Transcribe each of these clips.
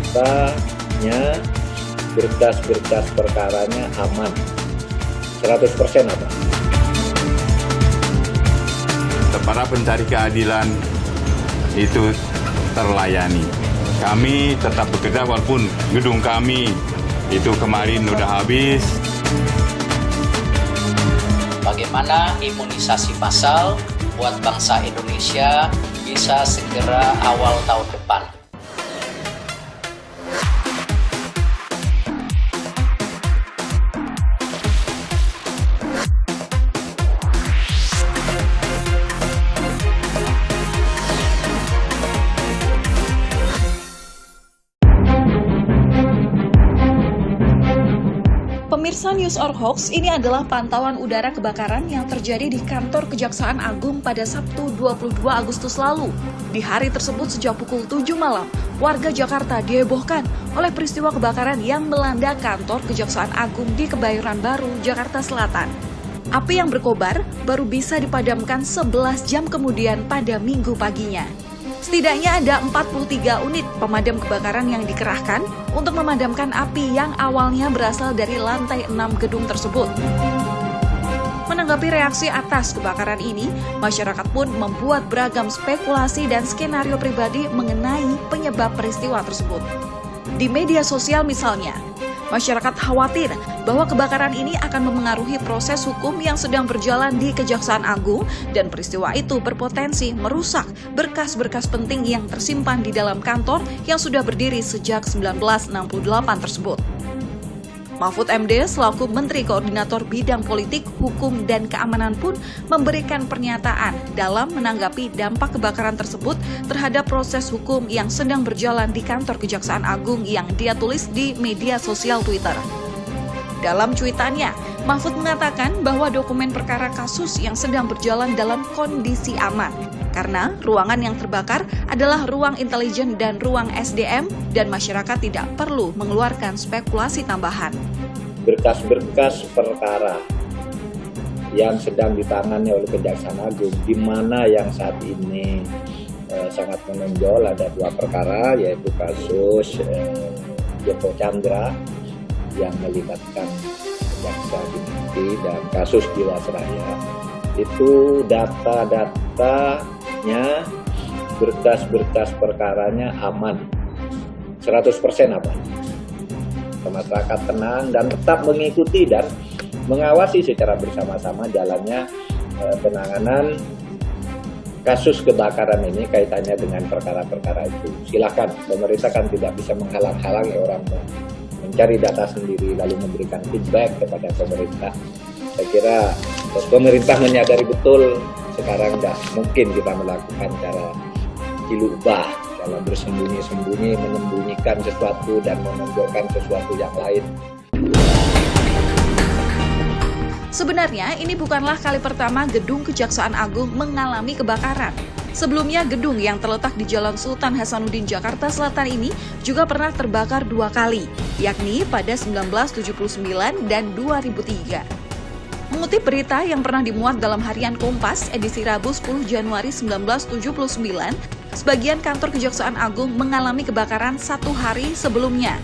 datanya, berkas-berkas perkaranya aman. 100% apa? Para pencari keadilan itu terlayani. Kami tetap bekerja walaupun gedung kami itu kemarin udah habis. Bagaimana imunisasi massal buat bangsa Indonesia bisa segera awal tahun depan. Pemirsa News or Hoax, ini adalah pantauan udara kebakaran yang terjadi di kantor Kejaksaan Agung pada Sabtu 22 Agustus lalu. Di hari tersebut sejak pukul 7 malam, warga Jakarta dihebohkan oleh peristiwa kebakaran yang melanda kantor Kejaksaan Agung di Kebayoran Baru, Jakarta Selatan. Api yang berkobar baru bisa dipadamkan 11 jam kemudian pada Minggu paginya. Setidaknya ada 43 unit pemadam kebakaran yang dikerahkan untuk memadamkan api yang awalnya berasal dari lantai 6 gedung tersebut. Menanggapi reaksi atas kebakaran ini, masyarakat pun membuat beragam spekulasi dan skenario pribadi mengenai penyebab peristiwa tersebut. Di media sosial misalnya, masyarakat khawatir bahwa kebakaran ini akan memengaruhi proses hukum yang sedang berjalan di Kejaksaan Agung dan peristiwa itu berpotensi merusak berkas-berkas penting yang tersimpan di dalam kantor yang sudah berdiri sejak 1968 tersebut. Mahfud MD selaku Menteri Koordinator Bidang Politik, Hukum, dan Keamanan pun memberikan pernyataan dalam menanggapi dampak kebakaran tersebut terhadap proses hukum yang sedang berjalan di kantor Kejaksaan Agung yang dia tulis di media sosial Twitter. Dalam cuitannya, Mahfud mengatakan bahwa dokumen perkara kasus yang sedang berjalan dalam kondisi aman, karena ruangan yang terbakar adalah ruang intelijen dan ruang SDM, dan masyarakat tidak perlu mengeluarkan spekulasi tambahan. Berkas-berkas perkara yang sedang ditangani oleh Kejaksaan Agung, di mana yang saat ini sangat menonjol ada 2 perkara, yaitu kasus Joko Chandra yang melibatkan Jaksa Pinangki dan kasus Jiwasraya. Itu data-datanya, berkas-berkas perkaranya aman. 100% aman. Masyarakat tenang dan tetap mengikuti dan mengawasi secara bersama-sama jalannya penanganan kasus kebakaran ini kaitannya dengan perkara-perkara itu. Silakan, pemerintah kan tidak bisa menghalang-halangi orang mencari data sendiri lalu memberikan feedback kepada pemerintah. Saya kira pemerintah menyadari betul sekarang tidak mungkin kita melakukan cara cilubah dalam bersembunyi-sembunyi, menyembunyikan sesuatu dan menonjolkan sesuatu yang lain. Sebenarnya ini bukanlah kali pertama gedung Kejaksaan Agung mengalami kebakaran. Sebelumnya, gedung yang terletak di Jalan Sultan Hasanuddin, Jakarta Selatan ini juga pernah terbakar 2 kali, yakni pada 1979 dan 2003. Mengutip berita yang pernah dimuat dalam Harian Kompas edisi Rabu 10 Januari 1979, sebagian kantor Kejaksaan Agung mengalami kebakaran 1 hari sebelumnya.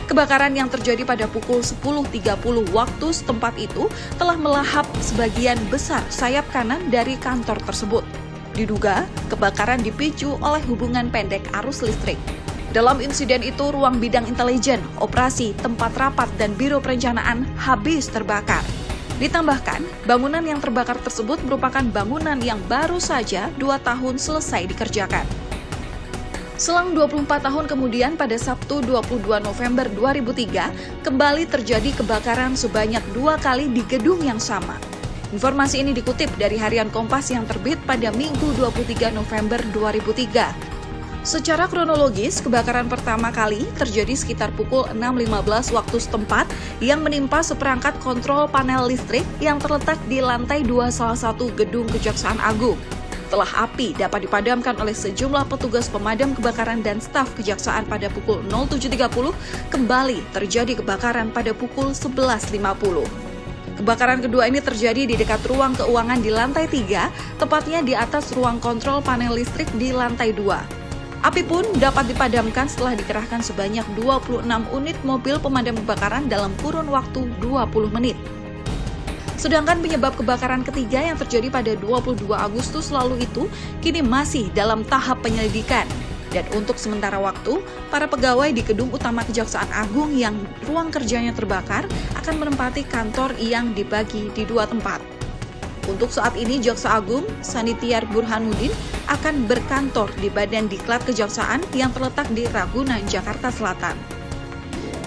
Kebakaran yang terjadi pada pukul 10.30 waktu setempat itu telah melahap sebagian besar sayap kanan dari kantor tersebut. Diduga, kebakaran dipicu oleh hubungan pendek arus listrik. Dalam insiden itu, ruang bidang intelijen, operasi, tempat rapat, dan biro perencanaan habis terbakar. Ditambahkan, bangunan yang terbakar tersebut merupakan bangunan yang baru saja 2 tahun selesai dikerjakan. Selang 24 tahun kemudian, pada Sabtu 22 November 2003, kembali terjadi kebakaran sebanyak 2 kali di gedung yang sama. Informasi ini dikutip dari Harian Kompas yang terbit pada Minggu 23 November 2003. Secara kronologis, kebakaran pertama kali terjadi sekitar pukul 6.15 waktu setempat yang menimpa seperangkat kontrol panel listrik yang terletak di lantai 2 salah satu gedung Kejaksaan Agung. Setelah api dapat dipadamkan oleh sejumlah petugas pemadam kebakaran dan staf kejaksaan pada pukul 07.30, kembali terjadi kebakaran pada pukul 11.50. Kebakaran kedua ini terjadi di dekat ruang keuangan di lantai 3, tepatnya di atas ruang kontrol panel listrik di lantai 2. Api pun dapat dipadamkan setelah dikerahkan sebanyak 26 unit mobil pemadam kebakaran dalam kurun waktu 20 menit. Sedangkan penyebab kebakaran ketiga yang terjadi pada 22 Agustus lalu itu kini masih dalam tahap penyelidikan. Dan untuk sementara waktu, para pegawai di gedung utama Kejaksaan Agung yang ruang kerjanya terbakar akan menempati kantor yang dibagi di 2 tempat. Untuk saat ini, Jaksa Agung Sanitiar Burhanuddin akan berkantor di Badan Diklat Kejaksaan yang terletak di Ragunan, Jakarta Selatan.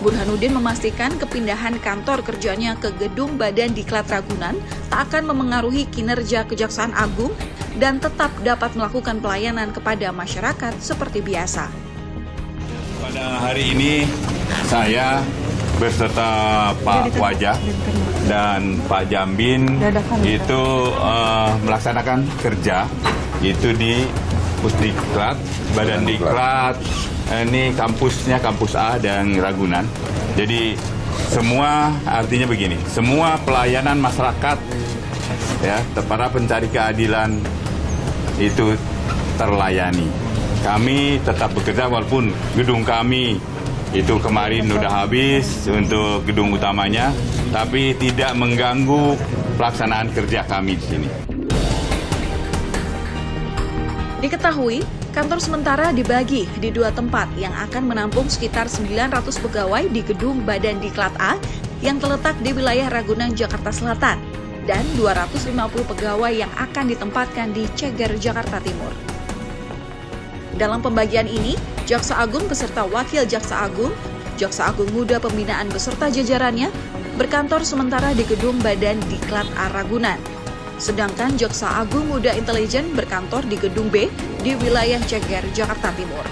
Burhanuddin memastikan kepindahan kantor kerjanya ke gedung Badan Diklat Ragunan tak akan memengaruhi kinerja Kejaksaan Agung dan tetap dapat melakukan pelayanan kepada masyarakat seperti biasa. Pada hari ini saya beserta Pak Wajah dan Pak Jambin itu melaksanakan kerja itu di Pusdiklat, Badan Diklat. Ini kampusnya kampus A dan Ragunan. Jadi semua artinya begini, semua pelayanan masyarakat ya, para pencari keadilan itu terlayani. Kami tetap bekerja walaupun gedung kami itu kemarin udah habis untuk gedung utamanya, tapi tidak mengganggu pelaksanaan kerja kami di sini. Diketahui, kantor sementara dibagi di 2 tempat yang akan menampung sekitar 900 pegawai di gedung Badan Diklat A yang terletak di wilayah Ragunan, Jakarta Selatan, dan 250 pegawai yang akan ditempatkan di Ceger, Jakarta Timur. Dalam pembagian ini, Jaksa Agung beserta Wakil Jaksa Agung Muda Pembinaan beserta jajarannya berkantor sementara di gedung Badan Diklat A Ragunan. Sedangkan Jaksa Agung Muda Intelijen berkantor di gedung B di wilayah Ceger, Jakarta Timur.